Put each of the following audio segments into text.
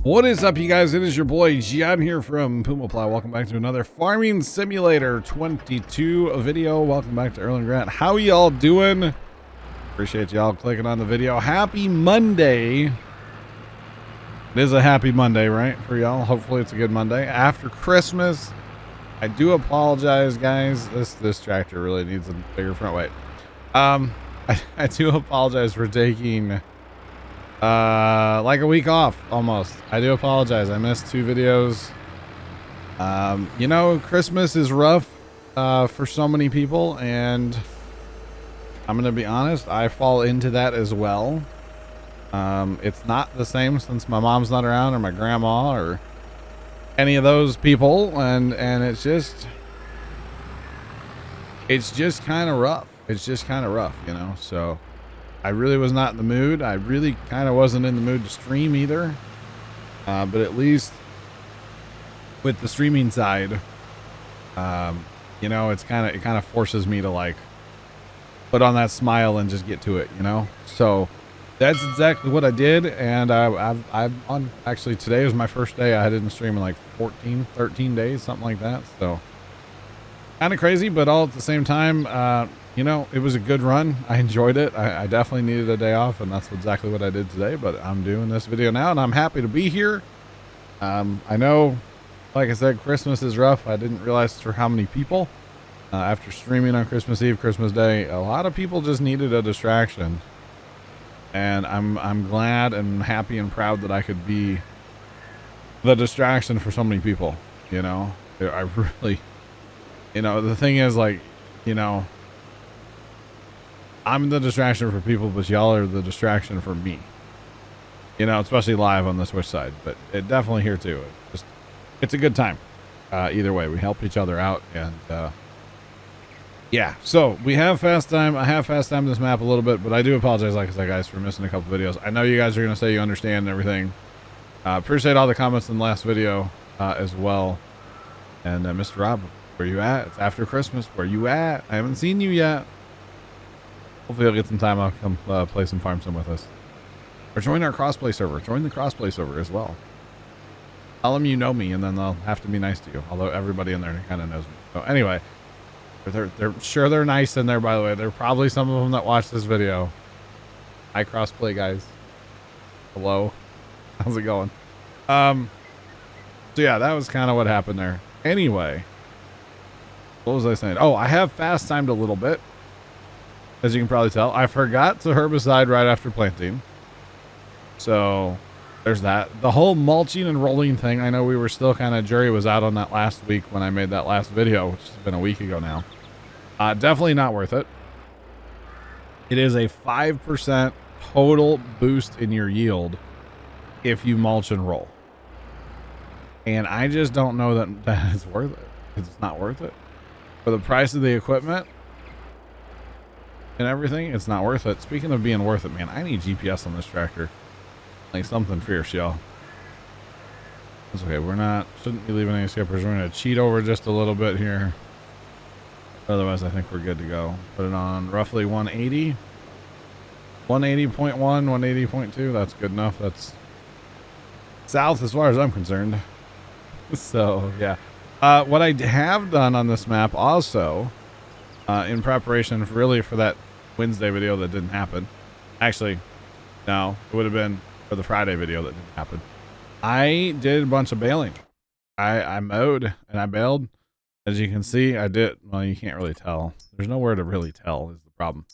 What is up, you guys? It is your boy Gian here from PumaPlow. Welcome back to another Farming Simulator 22 video. Welcome back to Erlengrat. How y'all doing? Appreciate y'all clicking on the video. Happy Monday. It is a happy Monday, right, for y'all? Hopefully it's a good Monday. After Christmas, I do apologize, guys. This tractor really needs a bigger front weight. I do apologize for taking like a week off almost. I do apologize. I missed 2 videos. You know, Christmas is rough for so many people, and I'm gonna be honest, I fall into that as well. It's not the same since my mom's not around, or my grandma, or any of those people, and it's just kind of rough. It's just kind of rough, you know. So I really was not in the mood. I really kind of wasn't in the mood to stream either. But at least with the streaming side, you know, it kind of forces me to like put on that smile and just get to it, you know? So that's exactly what I did. And I've on, actually today was my first day. I didn't stream in like 13 days, something like that. So kind of crazy, but all at the same time, you know, it was a good run. I enjoyed it. I definitely needed a day off, and that's exactly what I did today. But I'm doing this video now, and I'm happy to be here. I know, like I said, Christmas is rough. I didn't realize for how many people. After streaming on Christmas Eve, Christmas Day, a lot of people just needed a distraction. And I'm glad and happy and proud that I could be the distraction for so many people. You know, I really, you know, the thing is, like, you know, I'm the distraction for people, but y'all are the distraction for me. You know, especially live on the Twitch side, but it definitely here too. It's a good time. Either way, we help each other out, and yeah. So we have fast time. I have fast time this map a little bit, but I do apologize, like I said, guys, for missing a couple videos. I know you guys are gonna say you understand and everything. Appreciate all the comments in the last video as well. And Mr. Rob, where you at? It's after Christmas. Where you at? I haven't seen you yet. Hopefully I'll get some time. I'll come play some Farm Sim with us. Or join our crossplay server. Join the crossplay server as well. Tell them you know me, and then they'll have to be nice to you. Although everybody in there kind of knows me. So anyway, they're sure they're nice in there, by the way. There are probably some of them that watch this video. Hi, crossplay guys. Hello. How's it going? So yeah, that was kind of what happened there. Anyway, what was I saying? Oh, I have fast timed a little bit. As you can probably tell, I forgot to herbicide right after planting. So there's that. The whole mulching and rolling thing, I know we were still kind of, jury was out on that last week when I made that last video, which has been a week ago now. Definitely not worth it. It is a 5% total boost in your yield if you mulch and roll. And I just don't know that it's worth it. It's not worth it. For the price of the equipment and everything, it's not worth it. Speaking of being worth it, man, I need GPS on this tractor. Like something fierce, y'all. It's okay. Shouldn't be leaving any skippers. We're going to cheat over just a little bit here. Otherwise, I think we're good to go. Put it on roughly 180. 180.1, 180.2. That's good enough. That's south as far as I'm concerned. So, yeah. What I have done on this map also, in preparation for that Wednesday video that didn't happen. Actually, no, it would have been for the Friday video that didn't happen. I did a bunch of baling. I mowed and I baled. As you can see, I did. Well, you can't really tell. There's nowhere to really tell is the problem.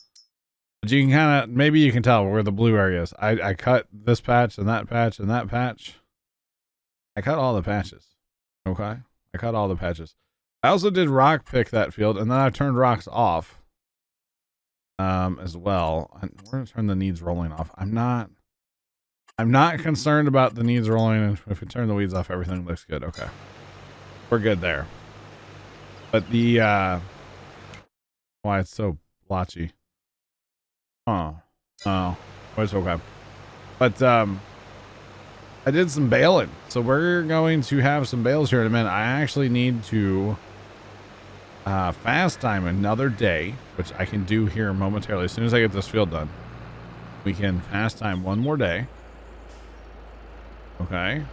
But you can kind of, maybe you can tell where the blue area is. I cut this patch and that patch and that patch. I cut all the patches. Okay. I cut all the patches. I also did rock pick that field, and then I turned rocks off as well. We're going to turn the needs rolling off. I'm not concerned about the needs rolling, and if we turn the weeds off, everything looks good. Okay. We're good there. But the why it's so blotchy. Oh, it's okay. But I did some baling, so we're going to have some bales here in a minute. I actually need to fast time another day, which I can do here momentarily. As soon as I get this field done, we can fast time one more day. Okay.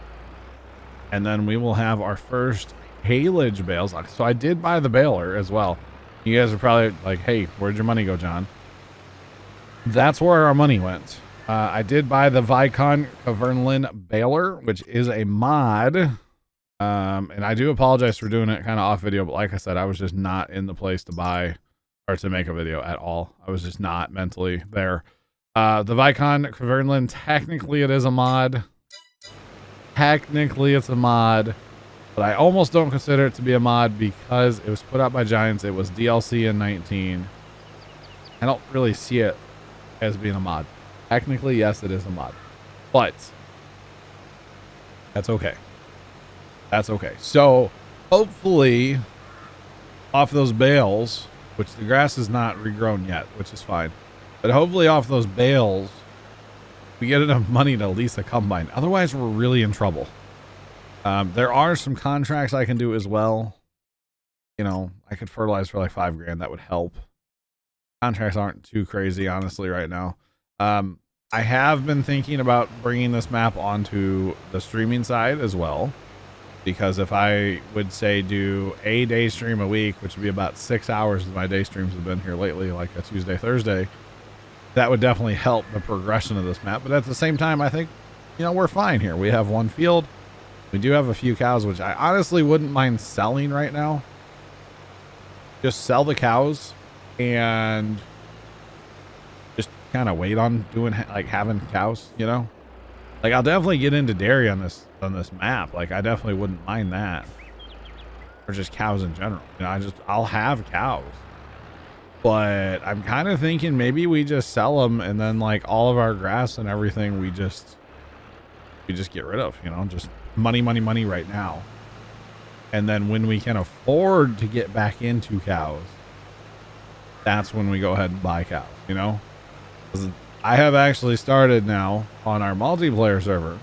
And then we will have our first haylage bales. So I did buy the baler as well. You guys are probably like, hey, where'd your money go, John? That's where our money went. I did buy the Vicon Caverlin baler, which is a mod. And I do apologize for doing it kind of off video, but like I said, I was just not in the place to buy or to make a video at all. I was just not mentally there. The Vicon Caverlin, technically it is a mod. Technically it's a mod, but I almost don't consider it to be a mod because it was put out by Giants. It was DLC in 19. I don't really see it as being a mod. Technically, yes, it is a mod, but that's okay. That's okay. So hopefully off those bales, which the grass is not regrown yet, which is fine, but hopefully off those bales, we get enough money to lease a combine. Otherwise, we're really in trouble. There are some contracts I can do as well. You know, I could fertilize for like $5 grand. That would help. Contracts aren't too crazy, honestly, right now. I have been thinking about bringing this map onto the streaming side as well, because if I would say do a day stream a week, which would be about 6 hours of my day streams have been here lately, like a Tuesday, Thursday, that would definitely help the progression of this map. But at the same time, I think, you know, we're fine here. We have one field. We do have a few cows, which I honestly wouldn't mind selling right now. Just sell the cows and just kind of wait on doing like having cows, you know. Like I'll definitely get into dairy on this map. Like I definitely wouldn't mind that, or just cows in general. You know, I'll have cows, but I'm kind of thinking maybe we just sell them and then like all of our grass and everything we just get rid of. You know, just money right now, and then when we can afford to get back into cows, that's when we go ahead and buy cows. You know, I have actually started now on our multiplayer server,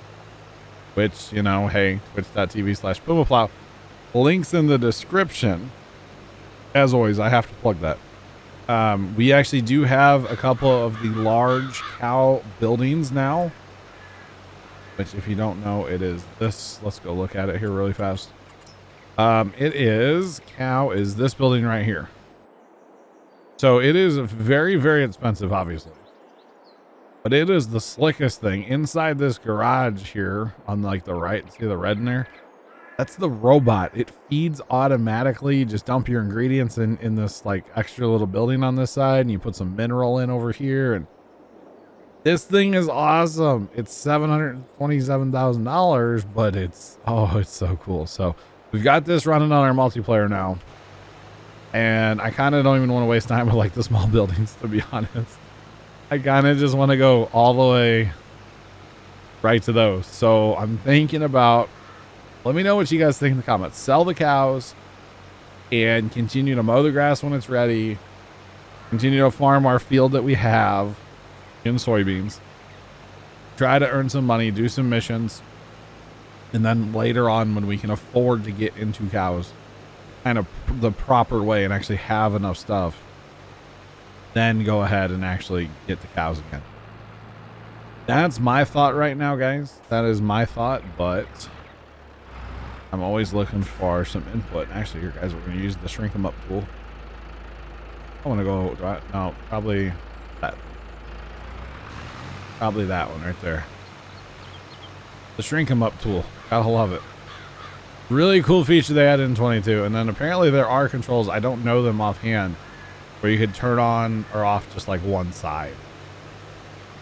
which, you know, hey, twitch.tv/PumaPlow, links in the description. As always, I have to plug that. We actually do have a couple of the large cow buildings now, which if you don't know, it is this. Let's go look at it here really fast. It is this building right here. So it is very, very expensive, obviously. But it is the slickest thing. Inside this garage here on like the right, see the red in there? That's the robot. It feeds automatically. You just dump your ingredients in this like extra little building on this side, and you put some mineral in over here. And this thing is awesome. It's $727,000, but it's so cool. So we've got this running on our multiplayer now. And I kind of don't even want to waste time with like the small buildings, to be honest. I kind of just want to go all the way right to those. So I'm thinking about, let me know what you guys think in the comments. Sell the cows and continue to mow the grass when it's ready. Continue to farm our field that we have in soybeans. Try to earn some money, do some missions. And then later on, when we can afford to get into cows kind of the proper way and actually have enough stuff, then go ahead and actually get the cows again. That's my thought right now, guys. That is my thought, but I'm always looking for some input. Actually, here, guys, we're going to use the shrink 'em up tool. I want to go, no, probably that one right there. The shrink 'em up tool. Gotta love it. Really cool feature they added in 22. And then apparently there are controls, I don't know them offhand, where you could turn on or off just like one side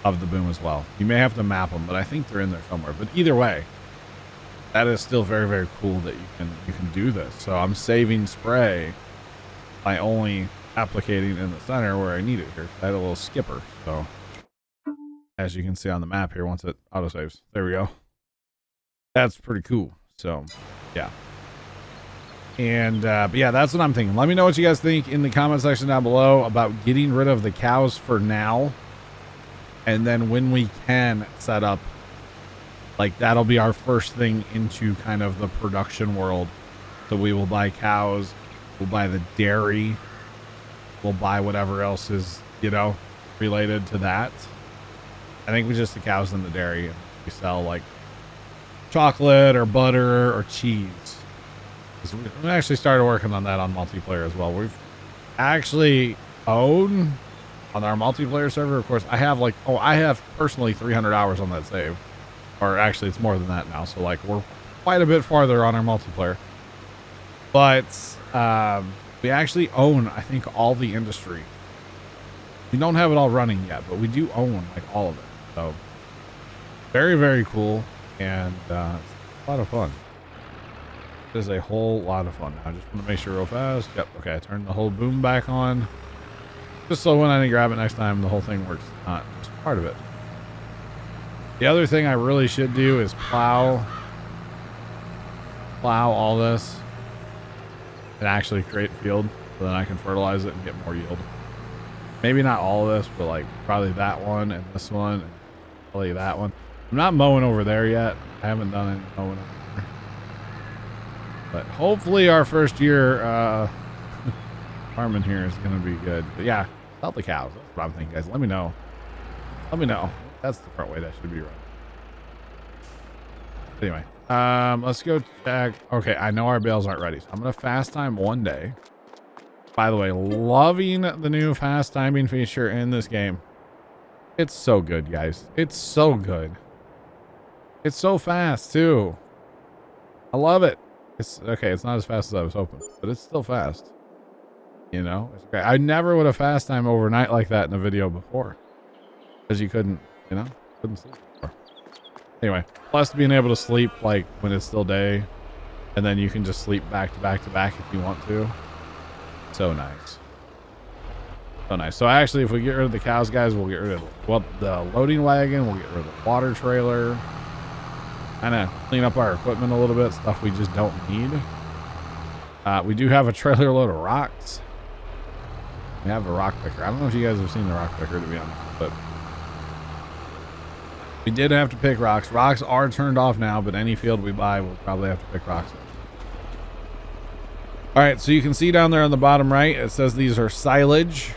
of the boom as well. You may have to map them, but I think they're in there somewhere. But either way, that is still very, very cool that you can do this. So I'm saving spray by only applicating in the center where I need it here. I had a little skipper. So as you can see on the map here, once it autosaves, there we go. That's pretty cool. So yeah. And but yeah, that's what I'm thinking. Let me know what you guys think in the comment section down below about getting rid of the cows for now. And then when we can set up, like that'll be our first thing into kind of the production world. So we will buy cows, we'll buy the dairy, we'll buy whatever else is, you know, related to that. I think we just the cows and the dairy. We sell like chocolate or butter or cheese. We actually started working on that on multiplayer as well. We've actually owned on our multiplayer server. Of course, I have personally 300 hours on that save, or actually it's more than that now. So like we're quite a bit farther on our multiplayer, but we actually own, I think, all the industry. We don't have it all running yet, but we do own like all of it. So very, very cool. And it's a lot of fun. It is a whole lot of fun. I just want to make sure real fast. Yep. Okay. I turned the whole boom back on just so when I didn't grab it next time, the whole thing works. Not just part of it. The other thing I really should do is plow all this and actually create field so then I can fertilize it and get more yield. Maybe not all of this, but like probably that one and this one and probably that one. I'm not mowing over there yet. I haven't done any mowing over there. But hopefully our first year farming here is going to be good. But yeah, sell the cows. That's what I'm thinking, guys. Let me know. Let me know. That's the front way that should be right. Anyway, let's go check. Okay, I know our bales aren't ready, so I'm going to fast time one day. By the way, loving the new fast timing feature in this game. It's so good, guys. It's so good. It's so fast, too. I love it. It's okay. It's not as fast as I was hoping, but it's still fast. You know, it's great. I never would have fast time overnight like that in a video before because you couldn't, you know, couldn't sleep before. Anyway, plus being able to sleep like when it's still day and then you can just sleep back to back to back if you want to. So nice. So nice. So actually, if we get rid of the cows, guys, we'll get rid of the loading wagon. We'll get rid of the water trailer. Kind of clean up our equipment a little bit. Stuff we just don't need. We do have a trailer load of rocks. We have a rock picker. I don't know if you guys have seen the rock picker, to be honest, but we did have to pick rocks. Rocks are turned off now, but any field we buy, we'll probably have to pick rocks in. All right, so you can see down there on the bottom right, it says these are silage.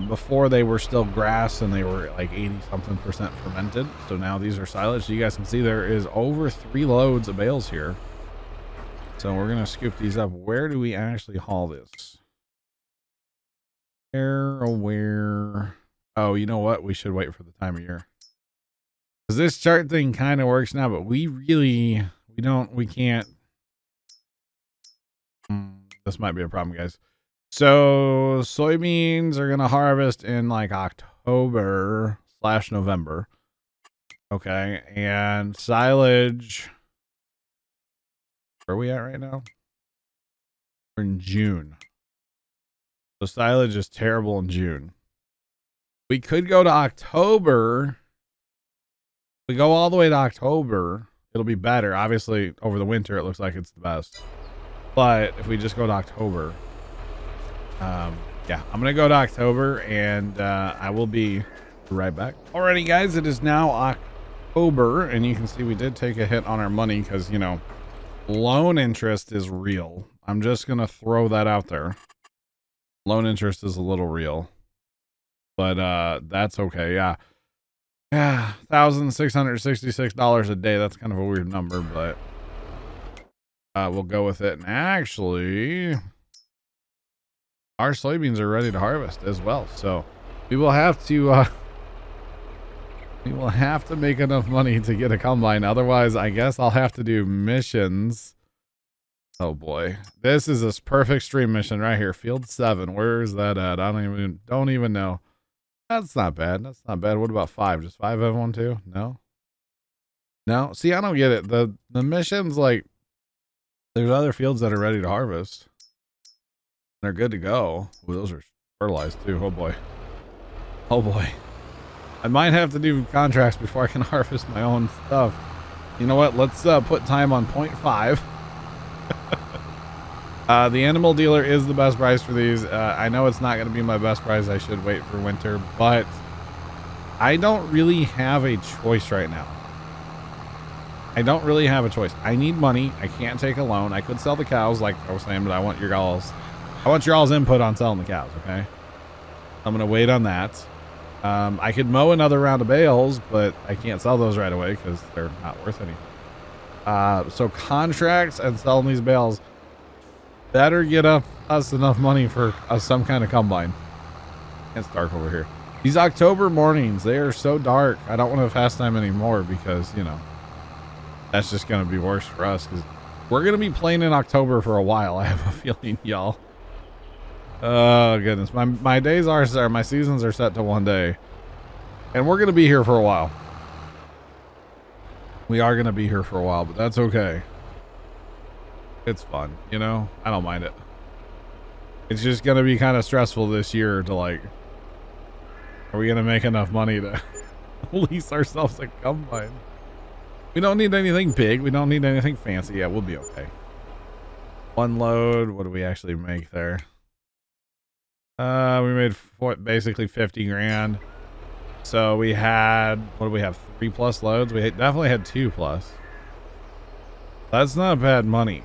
Before they were still grass and they were like 80-something% fermented. So now these are silage. So you guys can see there is over 3 loads of bales here. So we're going to scoop these up. Where do we actually haul this? Where? Oh, you know what? We should wait for the time of year. Because this chart thing kind of works now, but we can't. This might be a problem, guys. So soybeans are going to harvest in like October/November. Okay. And silage. Where are we at right now? We're in June. So silage is terrible in June. We could go to October. If we go all the way to October, it'll be better. Obviously, over the winter, it looks like it's the best. But if we just go to October, yeah, I'm going to go to October and I will be right back. Alrighty, guys, it is now October and you can see we did take a hit on our money because, you know, loan interest is real. I'm just going to throw that out there. Loan interest is a little real, but that's okay. Yeah. Yeah. $1,666 a day. That's kind of a weird number, but we'll go with it. And actually, our soybeans are ready to harvest as well. So we will have to make enough money to get a combine. Otherwise, I guess I'll have to do missions. Oh boy, this is this perfect stream mission right here. Field 7. Where is that at? I don't even know. That's not bad. That's not bad. What about 5? Just 5 have one too? No. No. See, I don't get it. The missions, like, there's other fields that are ready to harvest. They're good to go. Ooh, those are fertilized too. Oh boy. Oh boy. I might have to do contracts before I can harvest my own stuff. You know what? Let's put time on 0.5. The animal dealer is the best price for these. I know it's not going to be my best price. I should wait for winter, but I don't really have a choice right now. I don't really have a choice. I need money. I can't take a loan. I could sell the cows like I was saying, but I want your all's input on selling the cows. Okay. I'm going to wait on that. I could mow another round of bales, but I can't sell those right away because they're not worth anything. So contracts and selling these bales better get us enough money for some kind of combine. It's dark over here. These October mornings, they are so dark. I don't want to fast time anymore because, you know, that's just going to be worse for us because we're going to be playing in October for a while. I have a feeling, y'all. Oh, goodness. My days are, my seasons are set to 1 day. And we're going to be here for a while. We are going to be here for a while, but that's okay. It's fun, you know? I don't mind it. It's just going to be kind of stressful this year to like, are we going to make enough money to lease ourselves a combine? We don't need anything big. We don't need anything fancy. Yeah, we'll be okay. One load. What do we actually make there? We made basically 50 grand. So we had, what do we have? 3+ loads. We definitely had 2+. That's not bad money.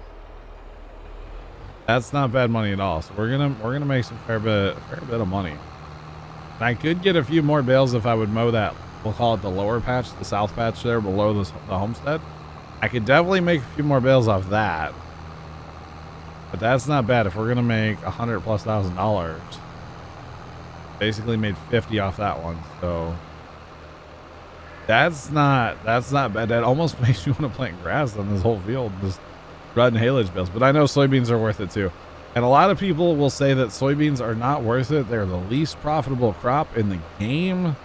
That's not bad money at all. So we're gonna make some fair bit of money. And I could get a few more bales if I would mow that. We'll call it the lower patch, the south patch there below the homestead. I could definitely make a few more bales off that. But that's not bad. If we're gonna make $100,000+, basically made 50 off that one. So that's not bad. That almost makes me want to plant grass on this whole field, just running haylage bales. But I know soybeans are worth it too. And a lot of people will say that soybeans are not worth it. They're the least profitable crop in the game.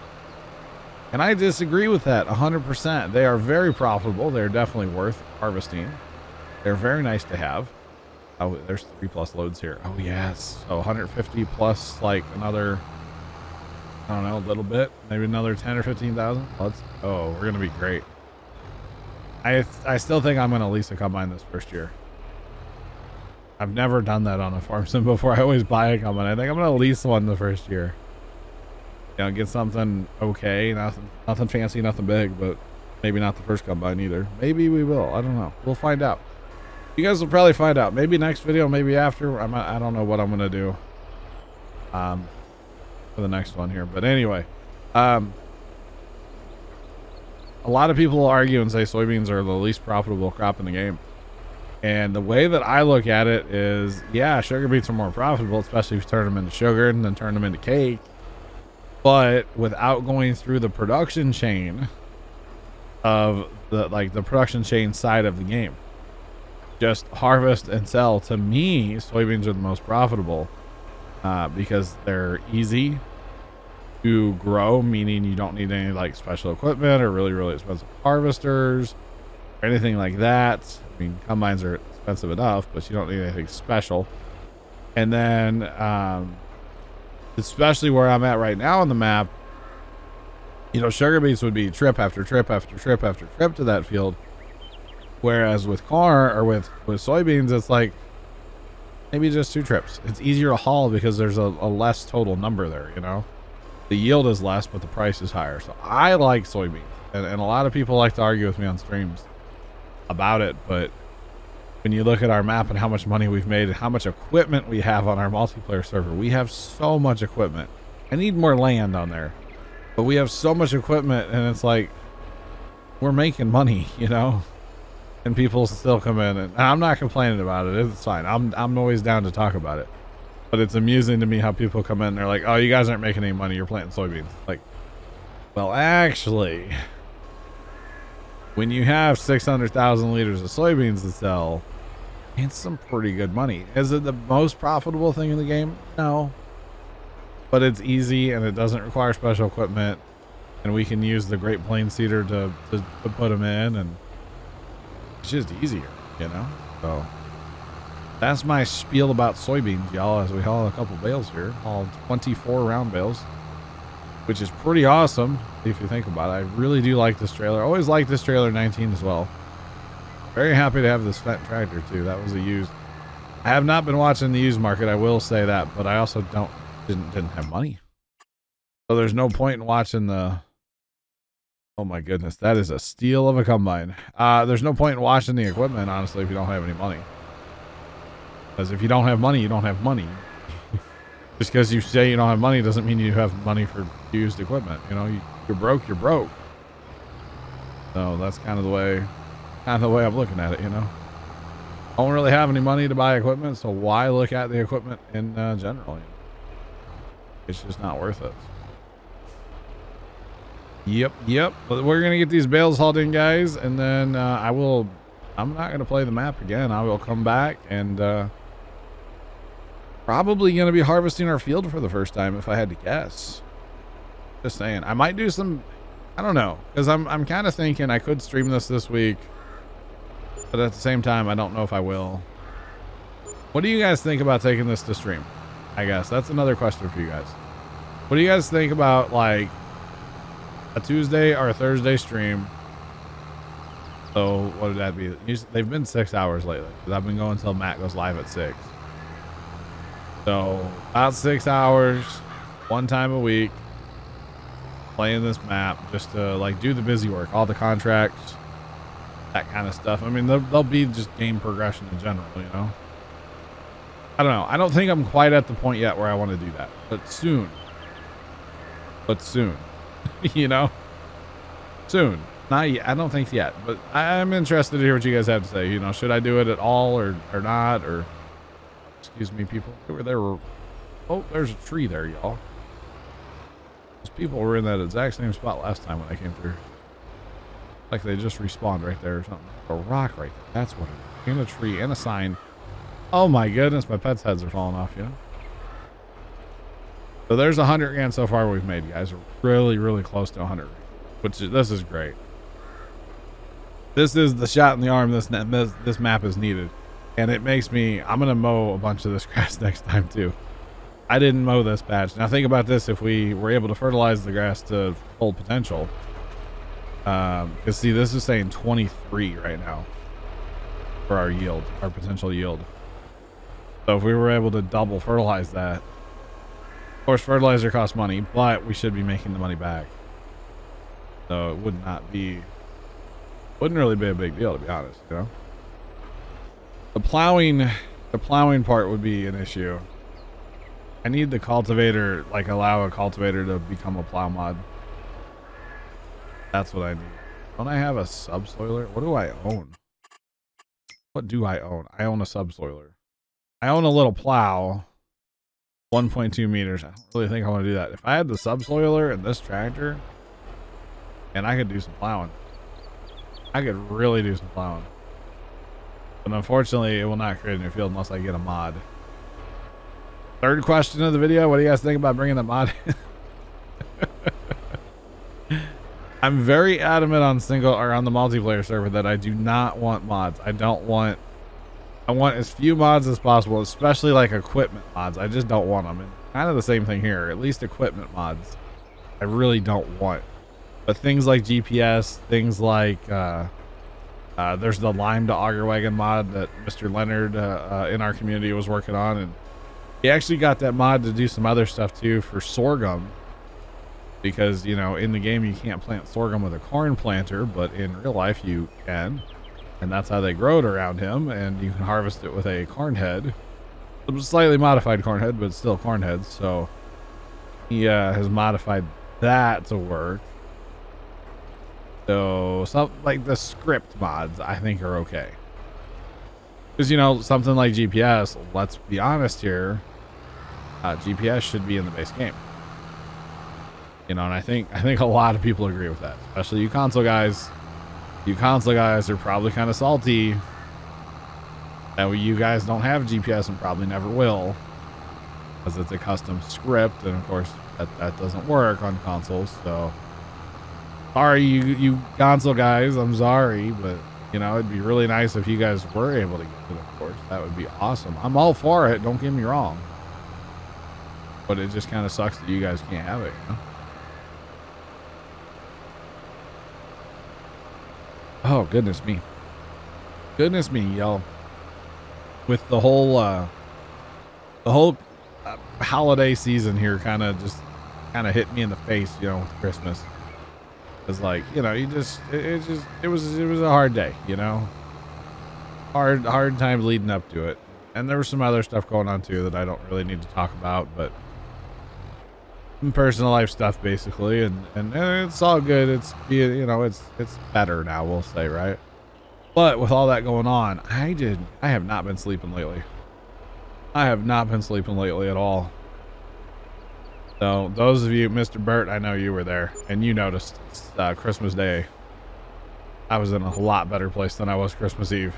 And I disagree with that 100%. They are very profitable. They're definitely worth harvesting. They're very nice to have. Oh, there's 3+ loads here. Oh, yes. So 150 plus like another, I don't know, a little bit, maybe another 10 or 15,000. Oh, we're going to be great. I still think I'm going to lease a combine this first year. I've never done that on a farm sim before. I always buy a combine. I think I'm going to lease one the first year. You know, get something okay, nothing fancy, nothing big, but maybe not the first combine either. Maybe we will. I don't know. We'll find out. You guys will probably find out. Maybe next video, maybe after. I don't know what I'm going to do for the next one here. But anyway, a lot of people will argue and say soybeans are the least profitable crop in the game. And the way that I look at it is, yeah, sugar beets are more profitable, especially if you turn them into sugar and then turn them into cake. But without going through the production chain of the production chain side of the game, just harvest and sell, to me, soybeans are the most profitable because they're easy to grow, meaning you don't need any like special equipment or really, really expensive harvesters or anything like that. I mean, combines are expensive enough, but you don't need anything special. And then, especially where I'm at right now on the map, you know, sugar beets would be trip after trip after trip after trip to that field. Whereas with corn or with soybeans, it's like maybe just 2 trips. It's easier to haul because there's a less total number there, you know. The yield is less, but the price is higher. So I like soybeans. And a lot of people like to argue with me on streams about it. But when you look at our map and how much money we've made and how much equipment we have on our multiplayer server, we have so much equipment. I need more land on there. But we have so much equipment, and it's like we're making money, you know. And people still come in, and I'm not complaining about it. It's fine. I'm always down to talk about it. But it's amusing to me how people come in and they're like, "Oh, you guys aren't making any money. You're planting soybeans." Like, well, actually, when you have 600,000 liters of soybeans to sell, it's some pretty good money. Is it the most profitable thing in the game? No. But it's easy and it doesn't require special equipment, and we can use the Great Plains seeder to put them in, and it's just easier, you know. So that's my spiel about soybeans, y'all, as we haul a couple bales here. Hauled 24 round bales, which is pretty awesome if you think about it. I really do like this trailer. I always like this trailer 19 as well. Very happy to have this Fendt tractor too. That was a used. I have not been watching the used market, I will say that, but I also didn't have money. So there's no point in watching the, oh my goodness, that is a steal of a combine. There's no point in watching the equipment, honestly, if you don't have any money. Because if you don't have money, you don't have money. Just because you say you don't have money doesn't mean you have money for used equipment. You know, you're broke, you're broke. So that's kind of the way kind of the way I'm looking at it, you know. I don't really have any money to buy equipment, so why look at the equipment in general? You know? It's just not worth it. Yep. But we're gonna get these bales hauled in, guys, and then I'm not gonna play the map again. I will come back and probably gonna be harvesting our field for the first time if I had to guess. Just saying. I might do some, I don't know, because I'm kind of thinking I could stream this week, but at the same time I don't know if I will. What do you guys think about taking this to stream? I guess that's another question for you guys. What do you guys think about like a Tuesday or a Thursday stream? So what would that be? They've been 6 hours lately because I've been going until Matt goes live at 6. So about 6 hours, one time a week, playing this map just to like do the busy work, all the contracts, that kind of stuff. I mean, they'll be just game progression in general, you know. I don't know. I don't think I'm quite at the point yet where I want to do that, but soon. You know, soon. Not yet. I don't think yet, but I'm interested to hear what you guys have to say. You know, should I do it at all or not? Or excuse me, people. Oh, there's a tree there, y'all. Those people were in that exact same spot last time when I came through. Like they just respawned right there or something. A rock right there. That's what it is. And a tree and a sign. Oh my goodness, my pets' heads are falling off, you know. So there's 100 grand so far we've made, guys. We're really close to 100, this is great. This is the shot in the arm this map is needed, and it makes me. I'm gonna mow a bunch of this grass next time too. I didn't mow this patch. Now think about this: if we were able to fertilize the grass to full potential, because see, this is saying 23 right now for our yield, our potential yield. So if we were able to double fertilize that. Of course, fertilizer costs money, but we should be making the money back. So it wouldn't really be a big deal, to be honest, you know. The plowing part would be an issue. I need the cultivator, like allow a cultivator to become a plow mod. That's what I need. Don't I have a subsoiler? What do I own? What do I own? I own a subsoiler. I own a little plow. 1.2 meters. I don't really think I want to do that. If I had the subsoiler and this tractor, and I could do some plowing. I could really do some plowing. But unfortunately, it will not create a new field unless I get a mod. Third question of the video. What do you guys think about bringing the mod in? I'm very adamant on single or on the multiplayer server that I do not want mods. I want as few mods as possible, especially like equipment mods. I just don't want them. And kind of the same thing here, at least equipment mods. I really don't want. But things like GPS, things like there's the lime to auger wagon mod that Mr. Leonard in our community was working on, and he actually got that mod to do some other stuff too for sorghum, because you know in the game you can't plant sorghum with a corn planter, but in real life you can. And that's how they grow it around him, and you can harvest it with a corn head. It was a slightly modified corn head, but still corn heads. So he has modified that to work. So something like the script mods, I think, are okay. Because you know something like GPS. Let's be honest here. GPS should be in the base game. You know, and I think a lot of people agree with that, especially you console guys. You console guys are probably kind of salty that you guys don't have GPS and probably never will, because it's a custom script, and of course that doesn't work on consoles. So sorry, you console guys, I'm sorry, but you know it'd be really nice if you guys were able to get it. Of course, that would be awesome. I'm all for it. Don't get me wrong, but it just kind of sucks that you guys can't have it. You know? Oh, goodness me, y'all. With the whole holiday season here kind of hit me in the face, you know, with Christmas. It's like, you know, it was a hard day, you know, hard time leading up to it. And there was some other stuff going on too that I don't really need to talk about, but some personal life stuff basically. And it's all good. It's, you know, it's better now, we'll say, right? But with all that going on, I have not been sleeping lately. I have not been sleeping lately at all. So those of you, Mr. Burt, I know you were there and you noticed Christmas Day. I was in a lot better place than I was Christmas Eve.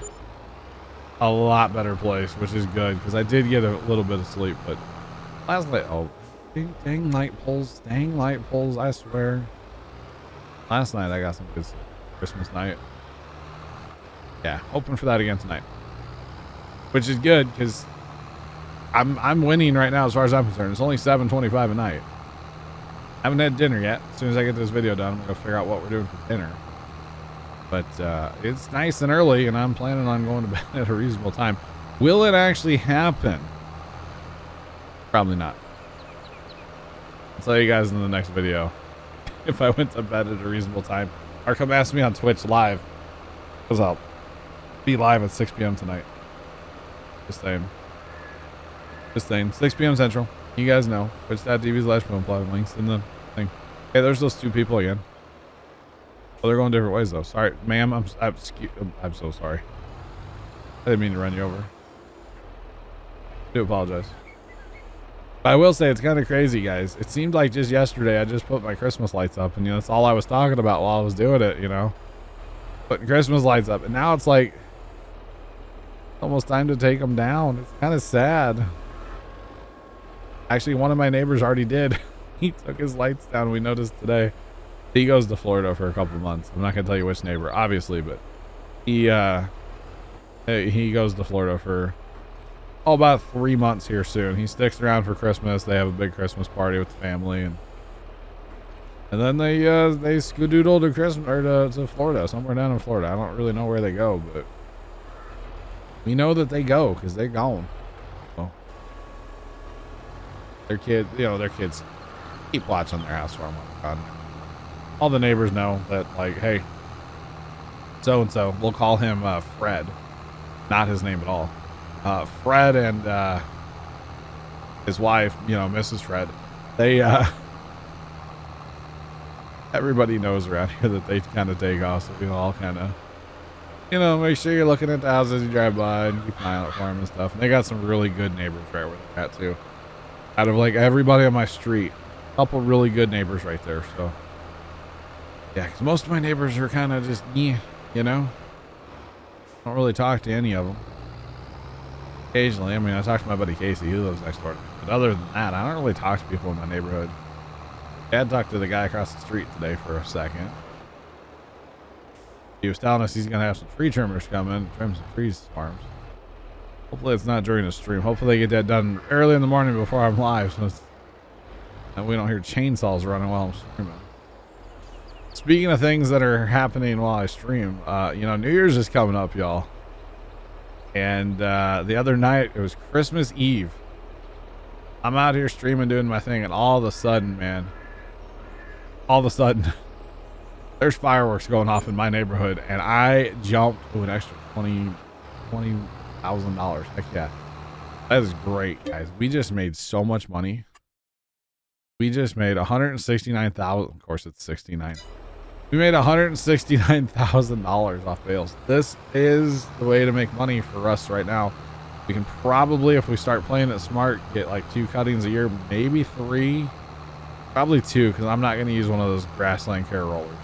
A lot better place, which is good because I did get a little bit of sleep, but last night, oh, dang light poles, I swear. Last night I got some good sleep. Christmas night. Yeah, hoping for that again tonight, which is good because I'm winning right now as far as I'm concerned. It's only 7:25 at night. I haven't had dinner yet. As soon as I get this video done, I'm gonna figure out what we're doing for dinner. But it's nice and early, and I'm planning on going to bed at a reasonable time. Will it actually happen? Probably not. I'll tell you guys in the next video if I went to bed at a reasonable time, or come ask me on Twitch live, because I'll be live at 6 p.m. tonight. Just saying. 6 p.m. Central. You guys know. Twitch.tv/PumaPlow. Links in the thing. Hey, there's those two people again. Oh, they're going different ways though. Sorry, ma'am. I'm so sorry. I didn't mean to run you over. I do apologize. But I will say it's kind of crazy, guys. It seemed like just yesterday I just put my Christmas lights up, and that's all I was talking about while I was doing it. Putting Christmas lights up, and now it's like almost time to take them down. It's kind of sad. Actually, one of my neighbors already did. He took his lights down. We noticed today. He goes to Florida for a couple months. I'm not gonna tell you which neighbor, obviously, but he goes to Florida for about 3 months here soon. He sticks around for Christmas. They have a big Christmas party with the family, and then they skedaddle to Christmas or to Florida, somewhere down in Florida. I don't really know where they go, but we know that they go because they're gone. So their kids keep watching their house for them. All the neighbors know that, like, hey, so and so, we'll call him Fred, not his name at all. Fred and his wife, Mrs. Fred, they everybody knows around here that they kind of take off, so we all kind of make sure you're looking at the houses you drive by and keep an eye out for them and stuff. And they got some really good neighbors right where they're at too. Out of like everybody on my street, a couple really good neighbors right there. So yeah, because most of my neighbors are kind of just don't really talk to any of them. Occasionally, I talk to my buddy Casey, who lives next door to me. But other than that, I don't really talk to people in my neighborhood. Dad talked to the guy across the street today for a second. He was telling us he's going to have some tree trimmers come in, trim some trees farms. Hopefully it's not during the stream. Hopefully they get that done early in the morning before I'm live, so and we don't hear chainsaws running while I'm streaming. Speaking of things that are happening while I stream, New Year's is coming up, y'all. And the other night, it was Christmas Eve. I'm out here streaming, doing my thing, and all of a sudden, there's fireworks going off in my neighborhood, and I jumped to an extra $20,000. Heck yeah. That is great, guys. We just made so much money. We just made $169,000. Of course, it's 69. We made $169,000 off bales. This is the way to make money for us right now. We can probably, if we start playing it smart, get like 2 cuttings a year, maybe 3, probably 2, because I'm not going to use one of those grassland care rollers.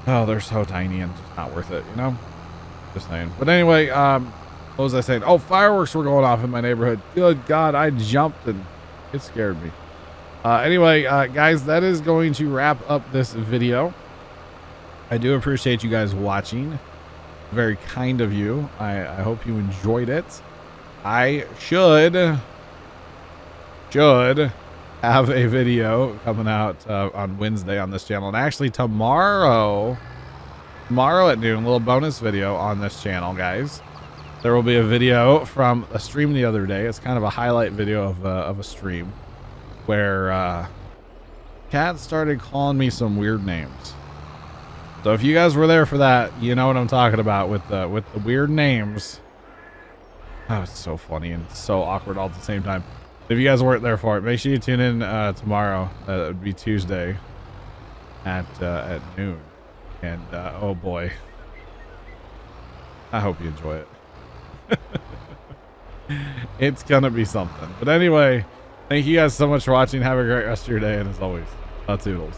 Oh, they're so tiny and just not worth it, Just saying. But anyway, what was I saying? Oh, fireworks were going off in my neighborhood. Good God, I jumped and it scared me. Anyway, guys, that is going to wrap up this video. I do appreciate you guys watching. Very kind of you. I hope you enjoyed it. I should have a video coming out on Wednesday on this channel, and actually tomorrow at noon, a little bonus video on this channel, guys. There will be a video from a stream the other day. It's kind of a highlight video of a stream where Cat started calling me some weird names. So if you guys were there for that, you know what I'm talking about with the weird names. Oh, it's so funny and so awkward all at the same time. If you guys weren't there for it, make sure you tune in tomorrow. It would be Tuesday at noon. And oh boy, I hope you enjoy it. It's gonna be something. But anyway, thank you guys so much for watching. Have a great rest of your day, and as always, toodles.